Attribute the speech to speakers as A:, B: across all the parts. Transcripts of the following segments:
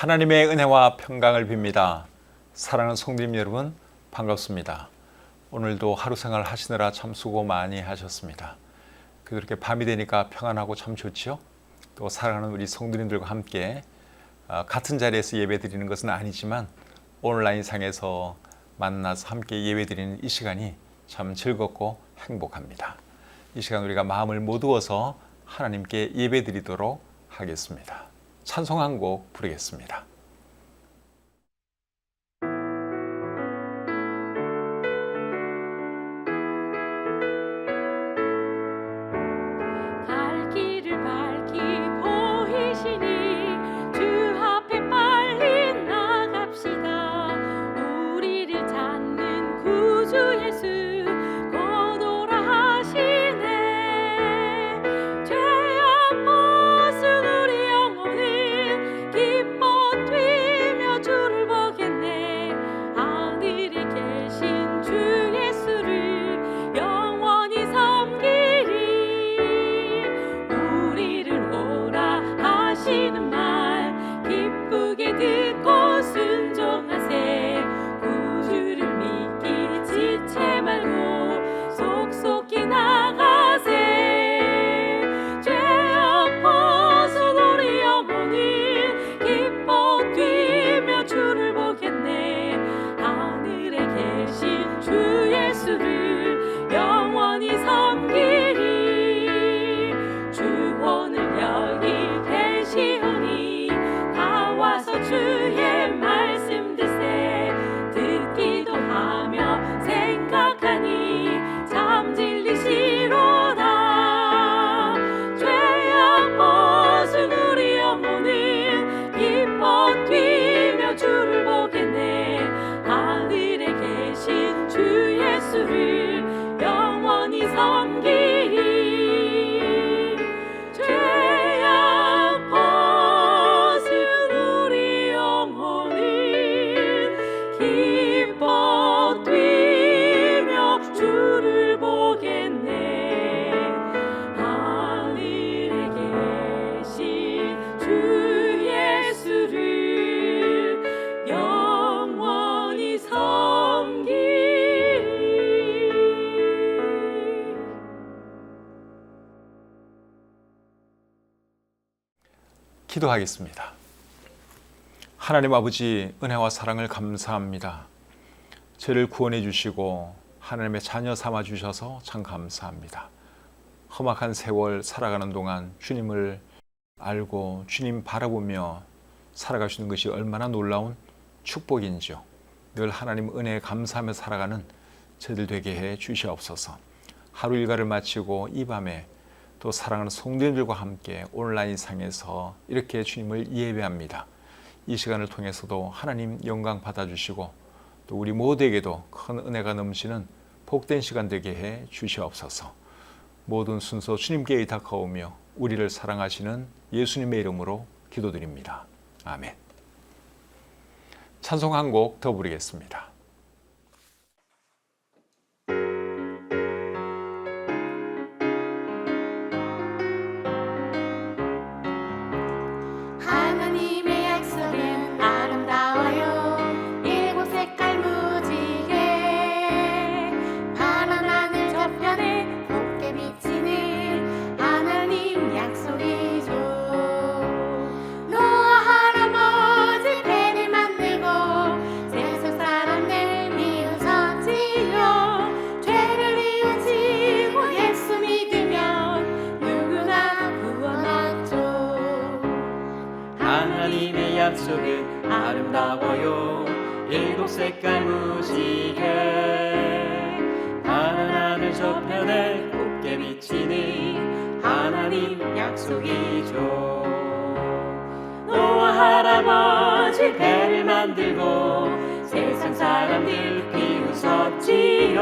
A: 하나님의 은혜와 평강을 빕니다. 사랑하는 성도님 여러분, 반갑습니다. 오늘도 하루 생활 하시느라 참 수고 많이 하셨습니다. 그렇게 밤이 되니까 평안하고 참 좋지요. 또 사랑하는 우리 성도님들과 함께 같은 자리에서 예배 드리는 것은 아니지만 온라인상에서 만나서 함께 예배 드리는 이 시간이 참 즐겁고 행복합니다. 이 시간 우리가 마음을 모두어서 하나님께 예배 드리도록 하겠습니다. 찬송 한 곡 부르겠습니다.
B: 갈 길을 밝히 보이시니 주 앞에 빨리 나갑시다. 우리를 찾는 구주 예수 거도라 하시네. 죄악 벗은 우리 영혼은 기뻐 뛰며 주를 보겠네. 하늘에 계신 주 예수를 영원히 섬기리. 우리를 오라 하시는 말 기쁘게 듣고 순종하세. 구주를 믿기 지체 말고 속속히 나가세. 죄악 벗은 우리 영혼은 기뻐 뛰며 주를 보겠네. 하늘에 계신 주 예수를 영원히 섬기리. 주원을 여기 계시오니 다 와서 주의 말씀 듣세. 듣기도 하며 생각하니 참 진리시로다. 죄악 벗은 우리 영혼은 기뻐 뛰며 주를 보겠네. 하늘에 계신 주 예수를 영원히 섬기리. 죄악 벗은 우리 영혼은 기뻐 뛰며 주를 보겠네. 하늘에 계신 주 예수를 영원히 섬기리.
A: 기도하겠습니다. 하나님 아버지, 은혜와 사랑을 감사합니다. 저를 구원해 주시고 하나님의 자녀 삼아 주셔서 참 감사합니다. 험악한 세월 살아가는 동안 주님을 알고 주님 바라보며 살아갈 수 있는 것이 얼마나 놀라운 축복인지요. 늘 하나님 은혜에 감사하며 살아가는 저희들 되게 해 주시옵소서. 하루 일과를 마치고 이 밤에 또 사랑하는 성도님들과 함께 온라인상에서 이렇게 주님을 예배합니다. 이 시간을 통해서도 하나님 영광 받아주시고 또 우리 모두에게도 큰 은혜가 넘치는 복된 시간 되게 해 주시옵소서. 모든 순서 주님께 의탁하오며 우리를 사랑하시는 예수님의 이름으로 기도드립니다. 아멘. 찬송 한 곡 더 부르겠습니다.
B: 하나님의 약속은 아름다워요. 일곱 색깔 무지개 파란 하늘 저편에 곱게 비치는 하나님 약속이죠. 노아 할아버지 배를 만들고 세상 사람들 미우셨지요. 죄를 이웃이고 예수 믿으면 누구나 구원 얻죠.
C: 하나님의 약속은 아름다워요. 일곱 색깔 무지개 파란 하늘 저편에 곱게 비치는 하나님 약속이죠. 노아 할아버지 배를 만들고 세상 사람들 비웃었지요.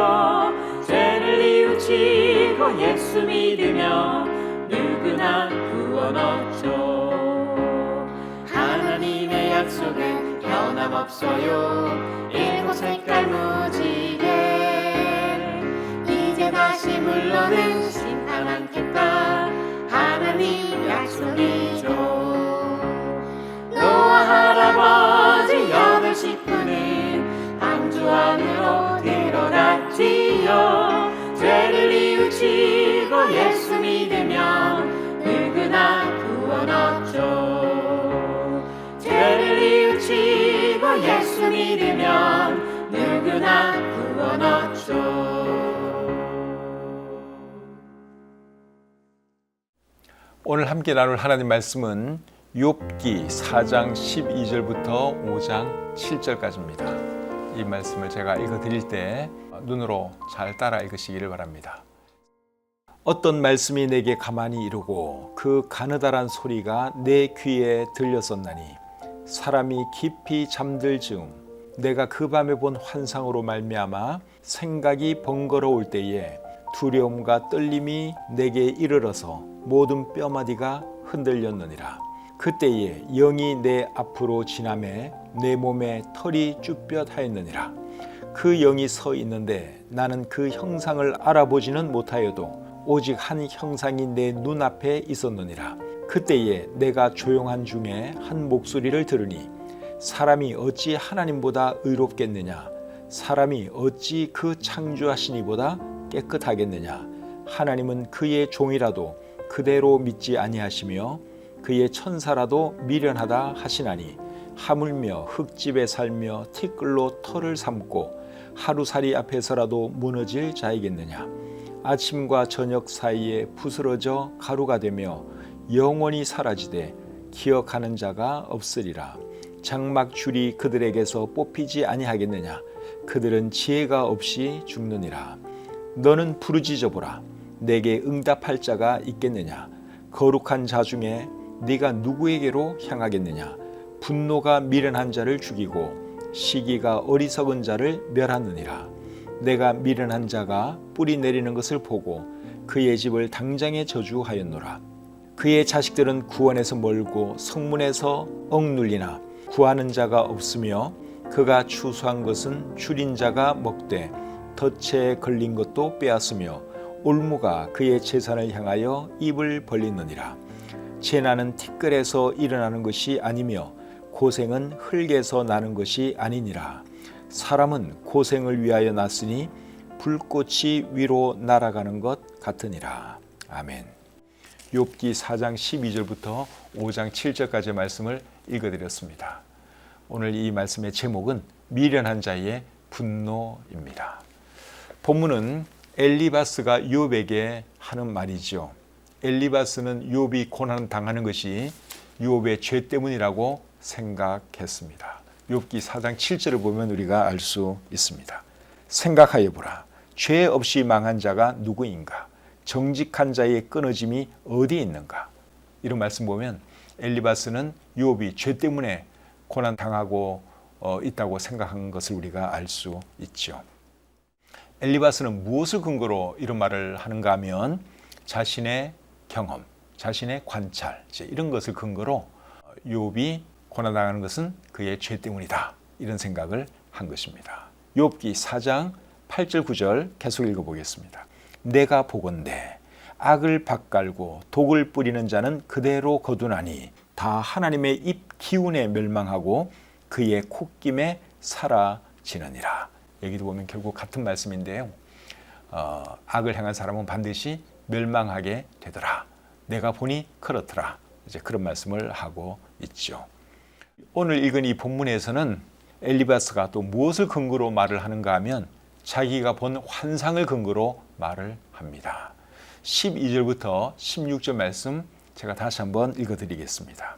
C: 죄를 이웃이고 예수 믿으면 누구나 구원 얻죠. 하나님의 약속은 변함없어요. 일곱 색깔 무지개 이제 다시 물러는 심판 않겠다. 하나님 약속이죠. 노아 할아버지
B: 믿으면 누구나 구원 얻죠.
A: 오늘 함께 나눌 하나님 말씀은 욥기 4장 12절부터 5장 7절까지입니다. 이 말씀을 제가 읽어드릴 때 눈으로 잘 따라 읽으시기를 바랍니다. 어떤 말씀이 내게 가만히 이르고 그 가느다란 소리가 내 귀에 들렸었나니 사람이 깊이 잠들 즈음 내가 그 밤에 본 환상으로 말미암아 생각이 번거로울 때에 두려움과 떨림이 내게 이르러서 모든 뼈마디가 흔들렸느니라. 그때에 영이 내 앞으로 지나매 내 몸에 털이 쭈뼛하였느니라. 그 영이 서 있는데 나는 그 형상을 알아보지는 못하여도 오직 한 형상이 내 눈앞에 있었느니라. 그때에 내가 조용한 중에 한 목소리를 들으니 사람이 어찌 하나님보다 의롭겠느냐, 사람이 어찌 그 창조하신 이보다 깨끗하겠느냐. 하나님은 그의 종이라도 그대로 믿지 아니하시며 그의 천사라도 미련하다 하시나니 하물며 흙집에 살며 티끌로 털을 삼고 하루살이 앞에서라도 무너질 자이겠느냐. 아침과 저녁 사이에 부스러져 가루가 되며 영원히 사라지되 기억하는 자가 없으리라. 장막줄이 그들에게서 뽑히지 아니하겠느냐. 그들은 지혜가 없이 죽느니라. 너는 부르짖어 보라. 내게 응답할 자가 있겠느냐. 거룩한 자 중에 네가 누구에게로 향하겠느냐. 분노가 미련한 자를 죽이고 시기가 어리석은 자를 멸하느니라. 내가 미련한 자가 뿌리 내리는 것을 보고 그의 집을 당장에 저주하였노라. 그의 자식들은 구원에서 멀고 성문에서 억눌리나 구하는 자가 없으며 그가 추수한 것은 줄인 자가 먹되 덫에 걸린 것도 빼앗으며 올무가 그의 재산을 향하여 입을 벌리느니라. 재난은 티끌에서 일어나는 것이 아니며 고생은 흙에서 나는 것이 아니니라. 사람은 고생을 위하여 났으니 불꽃이 위로 날아가는 것 같으니라. 아멘. 욥기 4장 12절부터 5장 7절까지의 말씀을 읽어드렸습니다. 오늘 이 말씀의 제목은 미련한 자의 분노입니다. 본문은 엘리바스가 욥에게 하는 말이죠. 엘리바스는 욥이 고난 당하는 것이 욥의 죄 때문이라고 생각했습니다. 욥기 4장 7절을 보면 우리가 알 수 있습니다. 생각하여 보라. 죄 없이 망한 자가 누구인가? 정직한 자의 끊어짐이 어디에 있는가? 이런 말씀 보면 엘리바스는 욥이 죄 때문에 고난 당하고 있다고 생각한 것을 우리가 알 수 있죠. 엘리바스는 무엇을 근거로 이런 말을 하는가 하면 자신의 경험, 자신의 관찰, 이런 것을 근거로 욥이 고난당하는 것은 그의 죄 때문이다, 이런 생각을 한 것입니다. 욥기 4장 8절 9절 계속 읽어보겠습니다. 내가 보건대 악을 밭갈고 독을 뿌리는 자는 그대로 거두나니 다 하나님의 입 기운에 멸망하고 그의 콧김에 사라지느니라. 여기도 보면 결국 같은 말씀인데요. 악을 행한 사람은 반드시 멸망하게 되더라. 내가 보니 그렇더라. 이제 그런 말씀을 하고 있죠. 오늘 읽은 이 본문에서는 엘리바스가 또 무엇을 근거로 말을 하는가 하면 자기가 본 환상을 근거로 말을 합니다. 12절부터 16절 말씀 제가 다시 한번 읽어드리겠습니다.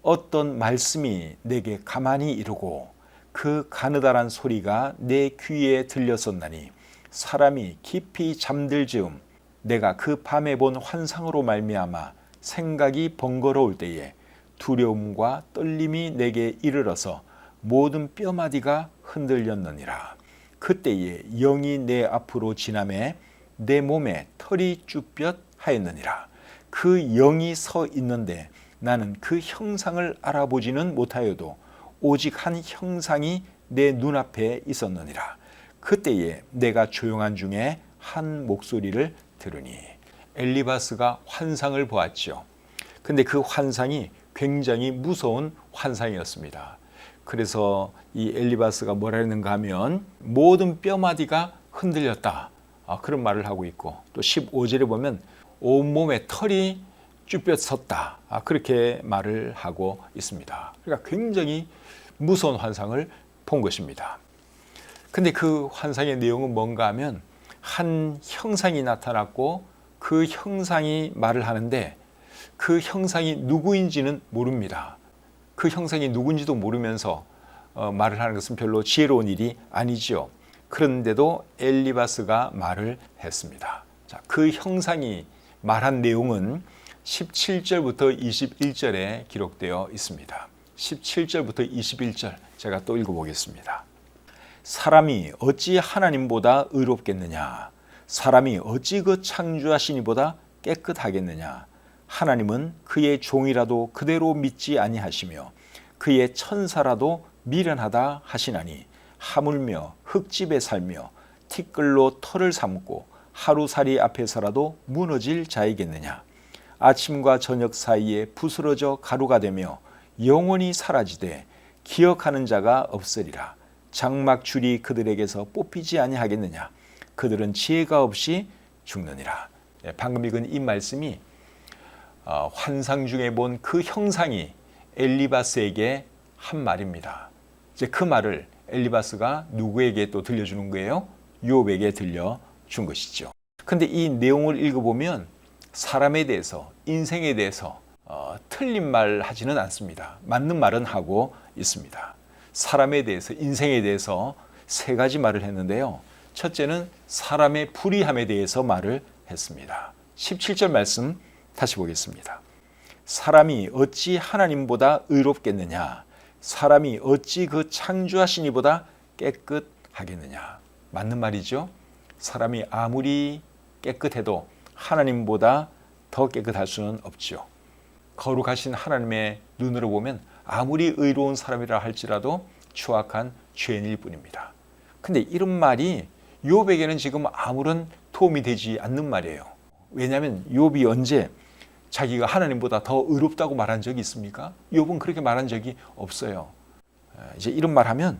A: 어떤 말씀이 내게 가만히 이르고 그 가느다란 소리가 내 귀에 들렸었나니 사람이 깊이 잠들 즈음 내가 그 밤에 본 환상으로 말미암아 생각이 번거로울 때에 두려움과 떨림이 내게 이르러서 모든 뼈마디가 흔들렸느니라. 그때에 영이 내 앞으로 지나매 내 몸에 털이 쭈뼛하였느니라. 그 영이 서 있는데 나는 그 형상을 알아보지는 못하여도 오직 한 형상이 내 눈앞에 있었느니라. 그때에 내가 조용한 중에 한 목소리를 들으니. 엘리바스가 환상을 보았죠. 근데 그 환상이 굉장히 무서운 환상이었습니다. 그래서 이 엘리바스가 뭐라 했는가 하면 모든 뼈마디가 흔들렸다, 그런 말을 하고 있고, 또 15절에 보면 온몸에 털이 쭈뼛 섰다, 그렇게 말을 하고 있습니다. 그러니까 굉장히 무서운 환상을 본 것입니다. 근데 그 환상의 내용은 뭔가 하면 한 형상이 나타났고 그 형상이 말을 하는데 그 형상이 누구인지는 모릅니다. 그 형상이 누군지도 모르면서 말을 하는 것은 별로 지혜로운 일이 아니죠. 그런데도 엘리바스가 말을 했습니다. 자, 그 형상이 말한 내용은 17절부터 21절에 기록되어 있습니다. 17절부터 21절 제가 또 읽어보겠습니다. 사람이 어찌 하나님보다 의롭겠느냐? 사람이 어찌 그 창조하신 이보다 깨끗하겠느냐? 하나님은 그의 종이라도 그대로 믿지 아니하시며 그의 천사라도 미련하다 하시나니 하물며 흙집에 살며 티끌로 털을 삼고 하루살이 앞에서라도 무너질 자이겠느냐? 아침과 저녁 사이에 부스러져 가루가 되며 영원히 사라지되 기억하는 자가 없으리라. 장막줄이 그들에게서 뽑히지 아니하겠느냐? 그들은 지혜가 없이 죽느니라. 방금 읽은 이 말씀이 환상 중에 본 그 형상이 엘리바스에게 한 말입니다. 이제 그 말을 엘리바스가 누구에게 또 들려주는 거예요? 욥에게 들려준 것이죠. 근데 이 내용을 읽어보면 사람에 대해서, 인생에 대해서 틀린 말 하지는 않습니다. 맞는 말은 하고 있습니다. 사람에 대해서, 인생에 대해서 세 가지 말을 했는데요. 첫째는 사람의 불의함에 대해서 말을 했습니다. 17절 말씀 다시 보겠습니다. 사람이 어찌 하나님보다 의롭겠느냐? 사람이 어찌 그 창조하신 이보다 깨끗하겠느냐? 맞는 말이죠. 사람이 아무리 깨끗해도 하나님보다 더 깨끗할 수는 없죠. 거룩하신 하나님의 눈으로 보면 아무리 의로운 사람이라 할지라도 추악한 죄인일 뿐입니다. 근데 이런 말이 욥에게는 지금 아무런 도움이 되지 않는 말이에요. 왜냐하면 욥이 언제 자기가 하나님보다 더 의롭다고 말한 적이 있습니까? 욥은 그렇게 말한 적이 없어요. 이제 이런 말 하면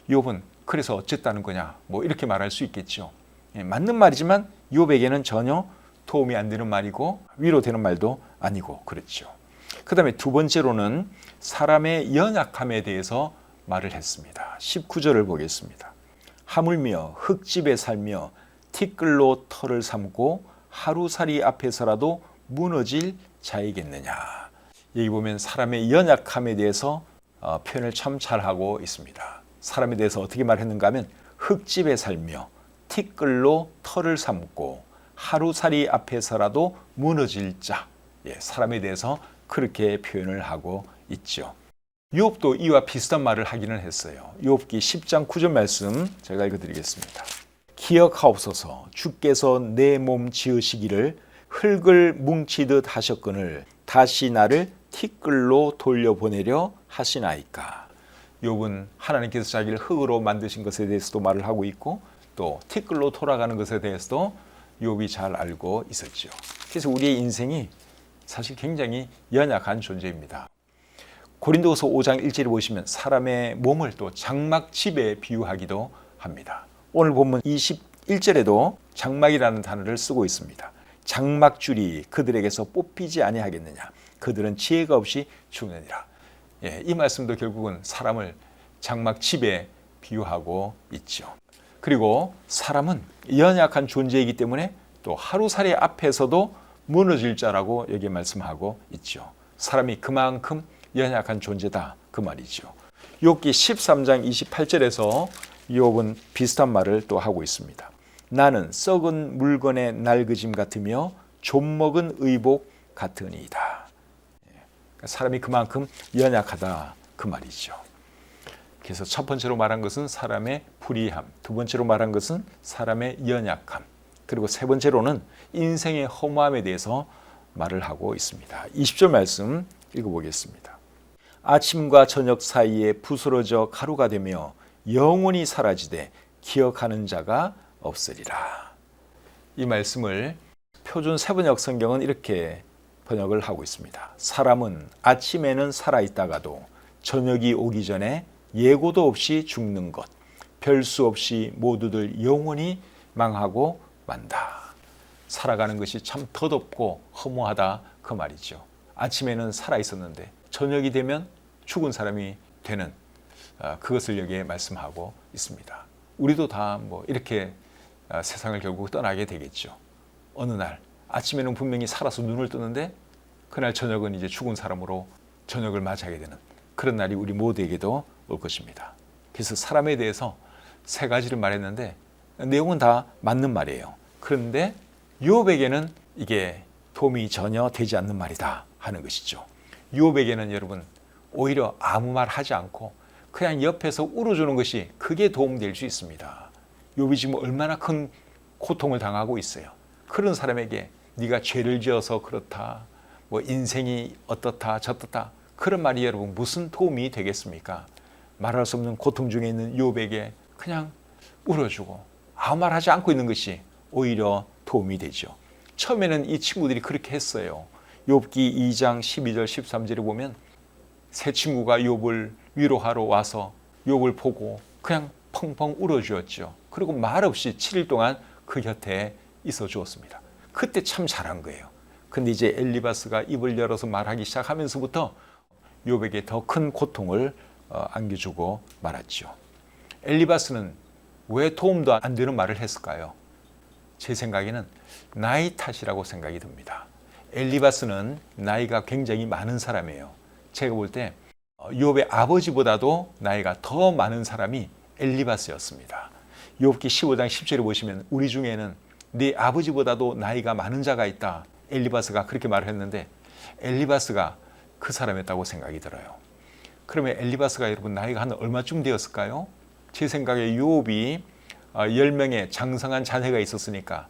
A: 욥은 그래서 어쨌다는 거냐 뭐 이렇게 말할 수 있겠죠. 맞는 말이지만 욥에게는 전혀 도움이 안 되는 말이고 위로되는 말도 아니고 그렇죠. 그 다음에 두 번째로는 사람의 연약함에 대해서 말을 했습니다. 19절을 보겠습니다. 하물며 흙집에 살며 티끌로 털을 삼고 하루살이 앞에서라도 무너질 자이겠느냐. 여기 보면 사람의 연약함에 대해서 표현을 참 잘하고 있습니다. 사람에 대해서 어떻게 말했는가 하면 흙집에 살며 티끌로 털을 삼고 하루살이 앞에서라도 무너질 자. 사람에 대해서 그렇게 표현을 하고 있죠. 욥도 이와 비슷한 말을 하기는 했어요. 욥기 10장 9절 말씀 제가 읽어드리겠습니다. 기억하옵소서 주께서 내 몸 지으시기를 흙을 뭉치듯 하셨거늘 다시 나를 티끌로 돌려보내려 하시나이까. 욥은 하나님께서 자기를 흙으로 만드신 것에 대해서도 말을 하고 있고 또 티끌로 돌아가는 것에 대해서도 욥이 잘 알고 있었죠. 그래서 우리의 인생이 사실 굉장히 연약한 존재입니다. 고린도후서 5장 1절에 보시면 사람의 몸을 또 장막집에 비유하기도 합니다. 오늘 본문 21절에도 장막이라는 단어를 쓰고 있습니다. 장막줄이 그들에게서 뽑히지 아니하겠느냐. 그들은 지혜가 없이 죽느니라. 이 말씀도 결국은 사람을 장막집에 비유하고 있죠. 그리고 사람은 연약한 존재이기 때문에 또 하루살이 앞에서도 무너질 자라고 여기 말씀하고 있죠. 사람이 그만큼 연약한 존재다 그 말이죠. 욥기 13장 28절에서 욥은 비슷한 말을 또 하고 있습니다. 나는 썩은 물건의 날그짐 같으며 좀먹은 의복 같으니이다. 사람이 그만큼 연약하다 그 말이죠. 그래서 첫 번째로 말한 것은 사람의 불의함, 두 번째로 말한 것은 사람의 연약함, 그리고 세 번째로는 인생의 허무함에 대해서 말을 하고 있습니다. 20절 말씀 읽어보겠습니다. 아침과 저녁 사이에 부스러져 가루가 되며 영원히 사라지되 기억하는 자가 없으리라. 이 말씀을 표준 세번역 성경은 이렇게 번역을 하고 있습니다. 사람은 아침에는 살아있다가도 저녁이 오기 전에 예고도 없이 죽는 것, 별 수 없이 모두들 영원히 망하고 만다. 살아가는 것이 참 덧없고 허무하다 그 말이죠. 아침에는 살아있었는데 저녁이 되면 죽은 사람이 되는 그것을 여기에 말씀하고 있습니다. 우리도 다 뭐 이렇게 세상을 결국 떠나게 되겠죠. 어느 날 아침에는 분명히 살아서 눈을 뜨는데 그날 저녁은 이제 죽은 사람으로 저녁을 맞이하게 되는 그런 날이 우리 모두에게도 올 것입니다. 그래서 사람에 대해서 세 가지를 말했는데 내용은 다 맞는 말이에요. 그런데 욥에게는 이게 도움이 전혀 되지 않는 말이다 하는 것이죠. 욥에게는 여러분 오히려 아무 말 하지 않고 그냥 옆에서 울어주는 것이 그게 도움될 수 있습니다. 욥이 지금 얼마나 큰 고통을 당하고 있어요. 그런 사람에게 네가 죄를 지어서 그렇다, 뭐 인생이 어떻다 저떻다 그런 말이 여러분 무슨 도움이 되겠습니까? 말할 수 없는 고통 중에 있는 욥에게 그냥 울어주고 아무 말 하지 않고 있는 것이 오히려 도움이 되죠. 처음에는 이 친구들이 그렇게 했어요. 욥기 2장 12절 13절에 보면 세 친구가 욥을 위로하러 와서 욥을 보고 그냥 펑펑 울어주었죠. 그리고 말없이 7일 동안 그 곁에 있어 주었습니다. 그때 참 잘한 거예요. 근데 이제 엘리바스가 입을 열어서 말하기 시작하면서부터 욥에게 더 큰 고통을 안겨주고 말았죠. 엘리바스는 왜 도움도 안 되는 말을 했을까요? 제 생각에는 나이 탓이라고 생각이 듭니다. 엘리바스는 나이가 굉장히 많은 사람이에요. 제가 볼 때 욥의 아버지보다도 나이가 더 많은 사람이 엘리바스였습니다. 욥기 15장 10절에 보시면 우리 중에는 네 아버지보다도 나이가 많은 자가 있다. 엘리바스가 그렇게 말을 했는데 엘리바스가 그 사람이었다고 생각이 들어요. 그러면 엘리바스가 여러분 나이가 한 얼마쯤 되었을까요? 제 생각에 욥이 10명의 장성한 자녀가 있었으니까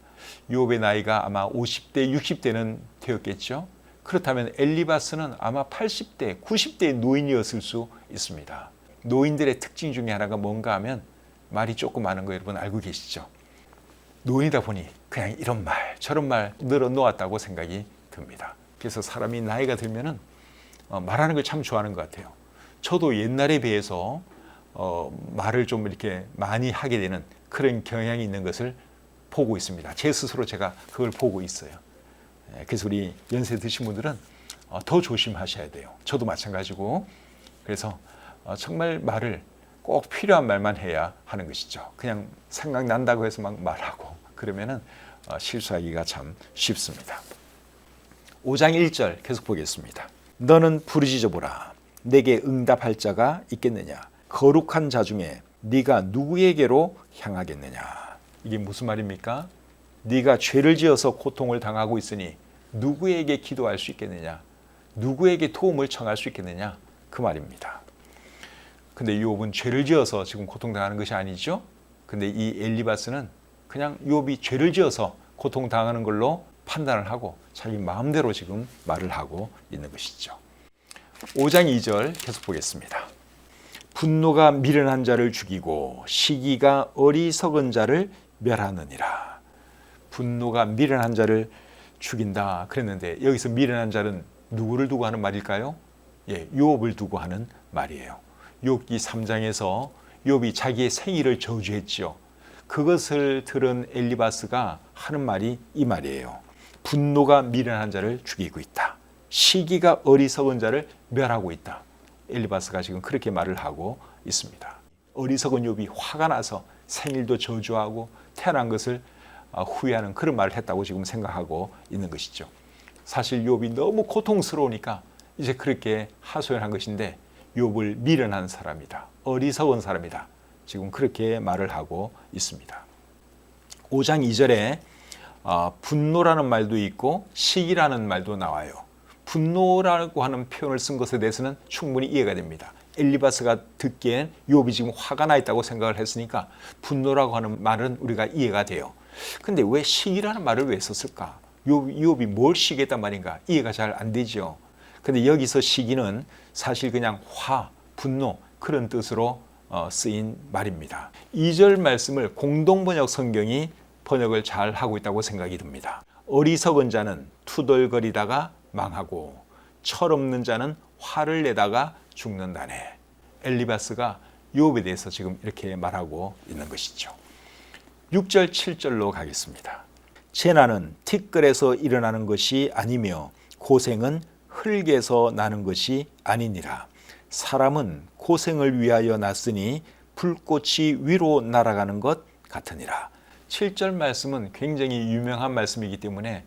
A: 욥의 나이가 아마 50대, 60대는 되었겠죠. 그렇다면 엘리바스는 아마 80대, 90대의 노인이었을 수 있습니다. 노인들의 특징 중에 하나가 뭔가 하면 말이 조금 많은 거 여러분 알고 계시죠? 노인이다 보니 그냥 이런 말 저런 말 늘어놓았다고 생각이 듭니다. 그래서 사람이 나이가 들면은 말하는 걸 참 좋아하는 것 같아요. 저도 옛날에 비해서 말을 좀 이렇게 많이 하게 되는 그런 경향이 있는 것을 보고 있습니다. 제 스스로 제가 그걸 보고 있어요. 그래서 우리 연세 드신 분들은 더 조심하셔야 돼요. 저도 마찬가지고. 그래서 정말 말을 꼭 필요한 말만 해야 하는 것이죠. 그냥 생각난다고 해서 막 말하고 그러면은 실수하기가 참 쉽습니다. 5장 1절 계속 보겠습니다. 너는 부르짖어 보라. 내게 응답할 자가 있겠느냐? 거룩한 자 중에 네가 누구에게로 향하겠느냐? 이게 무슨 말입니까? 네가 죄를 지어서 고통을 당하고 있으니 누구에게 기도할 수 있겠느냐? 누구에게 도움을 청할 수 있겠느냐? 그 말입니다. 근데 욥은 죄를 지어서 지금 고통당하는 것이 아니죠. 근데 이 엘리바스는 그냥 욥이 죄를 지어서 고통당하는 걸로 판단을 하고 자기 마음대로 지금 말을 하고 있는 것이죠. 5장 2절 계속 보겠습니다. 분노가 미련한 자를 죽이고 시기가 어리석은 자를 멸하느니라. 분노가 미련한 자를 죽인다 그랬는데 여기서 미련한 자는 누구를 두고 하는 말일까요? 예, 욥을 두고 하는 말이에요. 욥기 3장에서 욥이 자기의 생일을 저주했죠. 그것을 들은 엘리바스가 하는 말이 이 말이에요. 분노가 미련한 자를 죽이고 있다. 시기가 어리석은 자를 멸하고 있다. 엘리바스가 지금 그렇게 말을 하고 있습니다. 어리석은 욥이 화가 나서 생일도 저주하고 태어난 것을 후회하는 그런 말을 했다고 지금 생각하고 있는 것이죠. 사실 욥이 너무 고통스러우니까 이제 그렇게 하소연한 것인데 욥을 미련한 사람이다. 어리석은 사람이다. 지금 그렇게 말을 하고 있습니다. 5장 2절에 분노라는 말도 있고 시기라는 말도 나와요. 분노라고 하는 표현을 쓴 것에 대해서는 충분히 이해가 됩니다. 엘리바스가 듣기엔 욥이 지금 화가 나 있다고 생각을 했으니까 분노라고 하는 말은 우리가 이해가 돼요. 근데 왜 시기라는 말을 왜 썼을까? 욥이 뭘 시기했단 말인가? 이해가 잘 안 되죠. 근데 여기서 시기는 사실 그냥 화, 분노 그런 뜻으로 쓰인 말입니다. 2절 말씀을 공동번역 성경이 번역을 잘 하고 있다고 생각이 듭니다. 어리석은 자는 투덜거리다가 망하고 철없는 자는 화를 내다가 죽는다네. 엘리바스가 욥에 대해서 지금 이렇게 말하고 있는 것이죠. 6절 7절로 가겠습니다. 재난은 티끌에서 일어나는 것이 아니며 고생은 흙에서 나는 것이 아니니라. 사람은 고생을 위하여 났으니 불꽃이 위로 날아가는 것 같으니라. 7절 말씀은 굉장히 유명한 말씀이기 때문에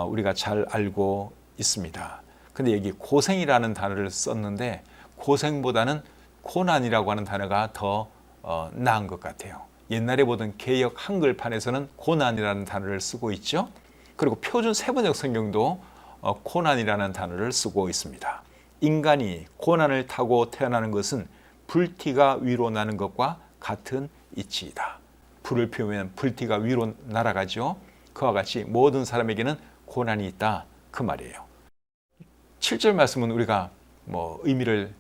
A: 우리가 잘 알고 있습니다. 근데 여기 고생이라는 단어를 썼는데 고생보다는 고난이라고 하는 단어가 더 나은 것 같아요. 옛날에 보던 개역 한글판에서는 고난이라는 단어를 쓰고 있죠. 그리고 표준 세번역 성경도 고난이라는 단어를 쓰고 있습니다. 인간이 고난을 타고 태어나는 것은 불티가 위로 나는 것과 같은 이치이다. 불을 피우면 불티가 위로 날아가죠. 그와 같이 모든 사람에게는 고난이 있다, 그 말이에요. 7절 말씀은 우리가 의미를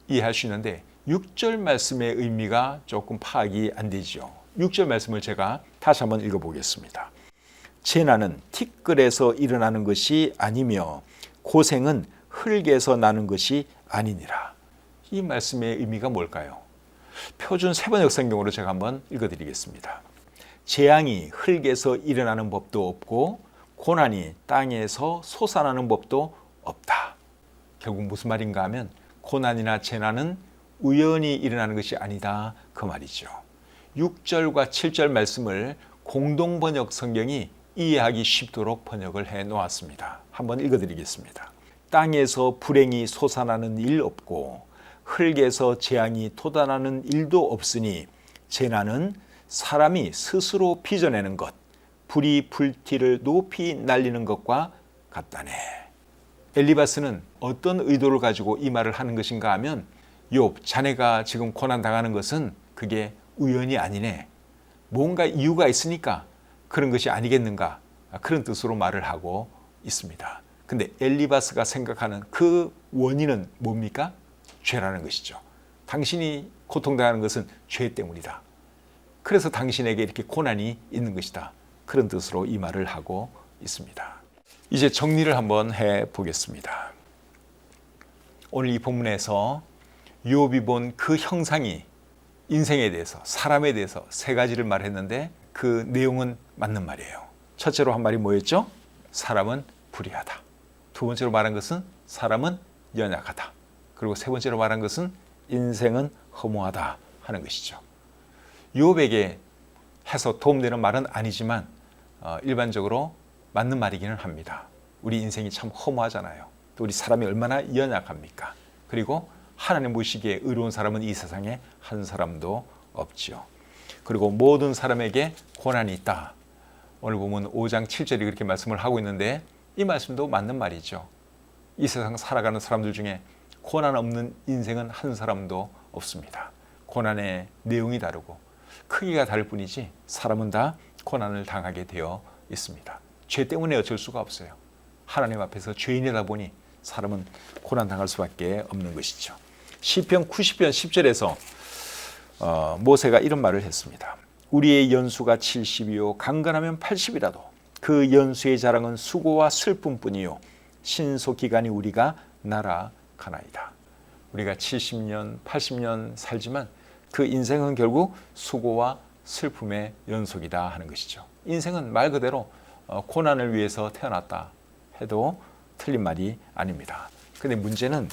A: 이해할 수 있는데 6절 말씀의 의미가 조금 파악이 안 되죠. 6절 말씀을 제가 다시 한번 읽어보겠습니다. 재난은 티끌에서 일어나는 것이 아니며 고생은 흙에서 나는 것이 아니니라. 이 말씀의 의미가 뭘까요? 표준 세번역 성경으로 제가 한번 읽어드리겠습니다. 재앙이 흙에서 일어나는 법도 없고 고난이 땅에서 솟아나는 법도 없다. 결국 무슨 말인가 하면 고난이나 재난은 우연히 일어나는 것이 아니다, 그 말이죠. 6절과 7절 말씀을 공동번역 성경이 이해하기 쉽도록 번역을 해 놓았습니다. 한번 읽어드리겠습니다. 땅에서 불행이 솟아나는 일 없고 흙에서 재앙이 돋아나는 일도 없으니 재난은 사람이 스스로 빚어내는 것, 불이 불티를 높이 날리는 것과 같다네. 엘리바스는 어떤 의도를 가지고 이 말을 하는 것인가 하면 욥, 자네가 지금 고난당하는 것은 그게 우연이 아니네. 뭔가 이유가 있으니까 그런 것이 아니겠는가, 그런 뜻으로 말을 하고 있습니다. 근데 엘리바스가 생각하는 그 원인은 뭡니까? 죄라는 것이죠. 당신이 고통당하는 것은 죄 때문이다. 그래서 당신에게 이렇게 고난이 있는 것이다. 그런 뜻으로 이 말을 하고 있습니다. 이제 정리를 한번 해 보겠습니다. 오늘 이 본문에서 욥이 본 그 형상이 인생에 대해서, 사람에 대해서 세 가지를 말했는데 그 내용은 맞는 말이에요. 첫째로 한 말이 뭐였죠? 사람은 불의하다. 두 번째로 말한 것은 사람은 연약하다. 그리고 세 번째로 말한 것은 인생은 허무하다 하는 것이죠. 욥에게 해서 도움되는 말은 아니지만 일반적으로 맞는 말이기는 합니다. 우리 인생이 참 허무하잖아요. 또 우리 사람이 얼마나 연약합니까? 그리고 하나님 보시기에 의로운 사람은 이 세상에 한 사람도 없지요. 그리고 모든 사람에게 고난이 있다. 오늘 보면 5장 7절이 그렇게 말씀을 하고 있는데 이 말씀도 맞는 말이죠. 이 세상 살아가는 사람들 중에 고난 없는 인생은 한 사람도 없습니다. 고난의 내용이 다르고 크기가 다를 뿐이지 사람은 다 고난을 당하게 되어 있습니다. 죄 때문에 어쩔 수가 없어요. 하나님 앞에서 죄인이다 보니 사람은 고난 당할 수밖에 없는 것이죠. 시편 90편 10절에서 모세가 이런 말을 했습니다. 우리의 연수가 70이요 강건하면 80이라도 그 연수의 자랑은 수고와 슬픔뿐이요 신속기간이 우리가 날아가나이다. 우리가 70년 80년 살지만 그 인생은 결국 수고와 슬픔의 연속이다 하는 것이죠. 인생은 말 그대로 고난을 위해서 태어났다 해도 틀린 말이 아닙니다. 근데 문제는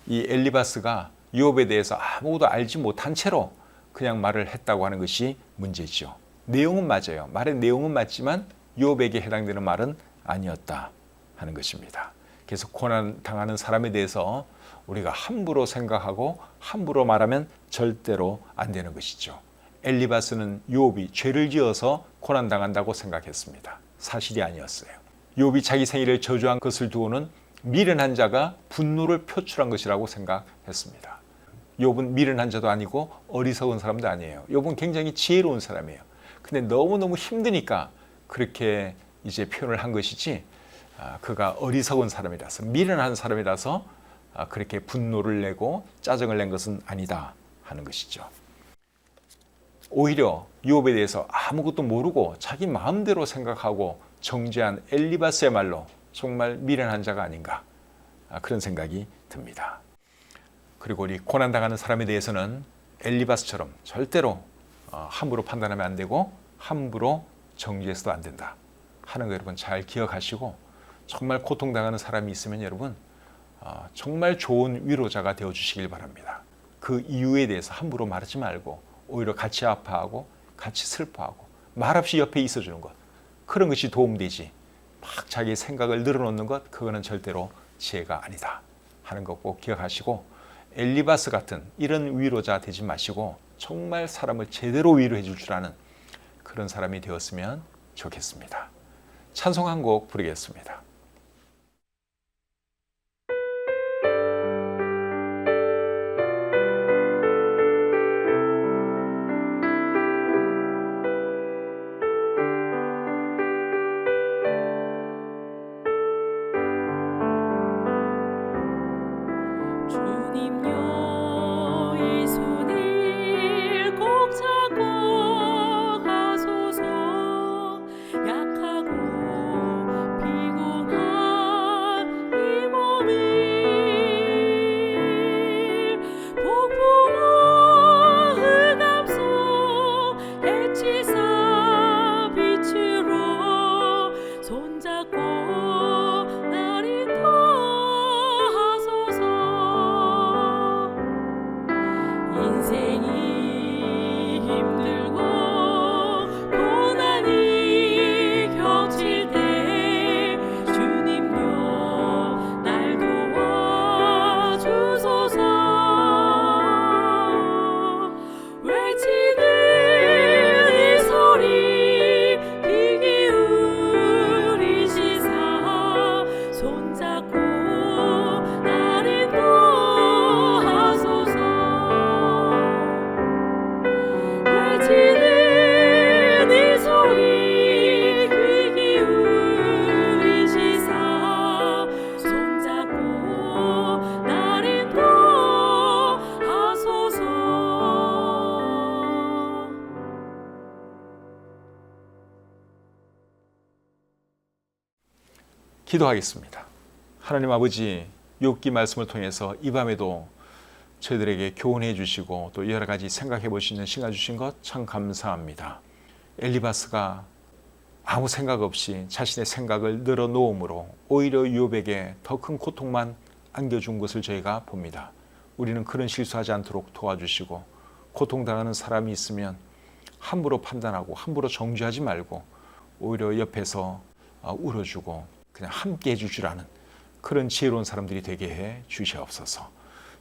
A: 이 엘리바스가 욥에 대해서 아무것도 알지 못한 채로 그냥 말을 했다고 하는 것이 문제죠. 내용은 맞아요. 말의 내용은 맞지만 욥에게 해당되는 말은 아니었다 하는 것입니다. 그래서 고난 당하는 사람에 대해서 우리가 함부로 생각하고 함부로 말하면 절대로 안 되는 것이죠. 엘리바스는 욥이 죄를 지어서 고난 당한다고 생각했습니다. 사실이 아니었어요. 욥이 자기 생일을 저주한 것을 두고는 미련한 자가 분노를 표출한 것이라고 생각했습니다. 욥은 미련한 자도 아니고 어리석은 사람도 아니에요. 욥은 굉장히 지혜로운 사람이에요. 근데 너무너무 힘드니까 그렇게 이제 표현을 한 것이지 그가 어리석은 사람이라서 미련한 사람이라서 그렇게 분노를 내고 짜증을 낸 것은 아니다 하는 것이죠. 오히려 욥에 대해서 아무것도 모르고 자기 마음대로 생각하고 정죄한 엘리바스의 말로 정말 미련한 자가 아닌가 그런 생각이 듭니다. 그리고 우리 고난당하는 사람에 대해서는 엘리바스처럼 절대로 함부로 판단하면 안 되고 함부로 정죄해서도 안 된다 하는 거 여러분 잘 기억하시고 정말 고통당하는 사람이 있으면 여러분 정말 좋은 위로자가 되어주시길 바랍니다. 그 이유에 대해서 함부로 말하지 말고 오히려 같이 아파하고 같이 슬퍼하고 말없이 옆에 있어주는 것, 그런 것이 도움되지 막 자기의 생각을 늘어놓는 것, 그거는 절대로 지혜가 아니다 하는 거 꼭 기억하시고, 엘리바스 같은 이런 위로자 되지 마시고 정말 사람을 제대로 위로해 줄 줄 아는 그런 사람이 되었으면 좋겠습니다. 찬송 한 곡 부르겠습니다.
C: 주님여 이 손을 꼭 잡고 가소서. 약하고 피곤한 이 몸을 폭풍우 흑암 속 해치사 빛으로 손잡고 날 인도하소서. 인생이 힘들고 고난이 겹칠 때 주님여 날 도와주소서. 외치는 이 소리 귀 기울이시사 손잡고 날 인도하소서. 외치는 이 소리 귀 기울이시사 손잡고 날 인도하소서.
A: 기도하겠습니다. 하나님 아버지, 욥기 말씀을 통해서 이 밤에도 저희들에게 교훈해 주시고 또 여러 가지 생각해 볼 수 있는 시간 주신 것 참 감사합니다. 엘리바스가 아무 생각 없이 자신의 생각을 늘어놓음으로 오히려 욥에게 더 큰 고통만 안겨준 것을 저희가 봅니다. 우리는 그런 실수하지 않도록 도와주시고, 고통당하는 사람이 있으면 함부로 판단하고 함부로 정죄하지 말고 오히려 옆에서 울어주고 그냥 함께 해줄 줄 아는 그런 지혜로운 사람들이 되게 해 주시옵소서.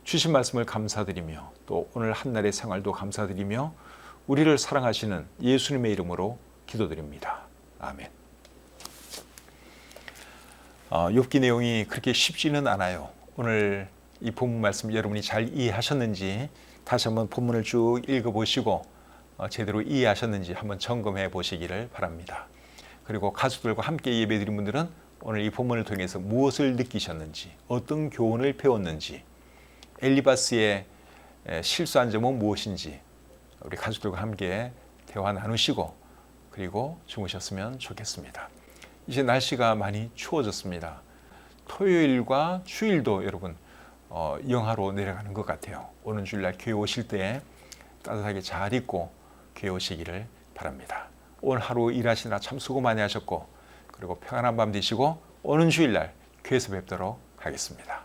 A: 주신 말씀을 감사드리며 또 오늘 한날의 생활도 감사드리며 우리를 사랑하시는 예수님의 이름으로 기도드립니다. 아멘. 욥기 내용이 그렇게 쉽지는 않아요. 오늘 이 본문 말씀 여러분이 잘 이해하셨는지 다시 한번 본문을 쭉 읽어보시고 제대로 이해하셨는지 한번 점검해 보시기를 바랍니다. 그리고 가족들과 함께 예배드린 분들은 오늘 이 본문을 통해서 무엇을 느끼셨는지, 어떤 교훈을 배웠는지, 엘리바스의 실수한 점은 무엇인지 우리 가족들과 함께 대화 나누시고 그리고 주무셨으면 좋겠습니다. 이제 날씨가 많이 추워졌습니다. 토요일과 주일도 여러분 영하로 내려가는 것 같아요. 오는 주일날 교회 오실 때 따뜻하게 잘 입고 교회 오시기를 바랍니다. 오늘 하루 일하시느라 참 수고 많이 하셨고, 그리고 평안한 밤 되시고 오는 주일날 교회에서 뵙도록 하겠습니다.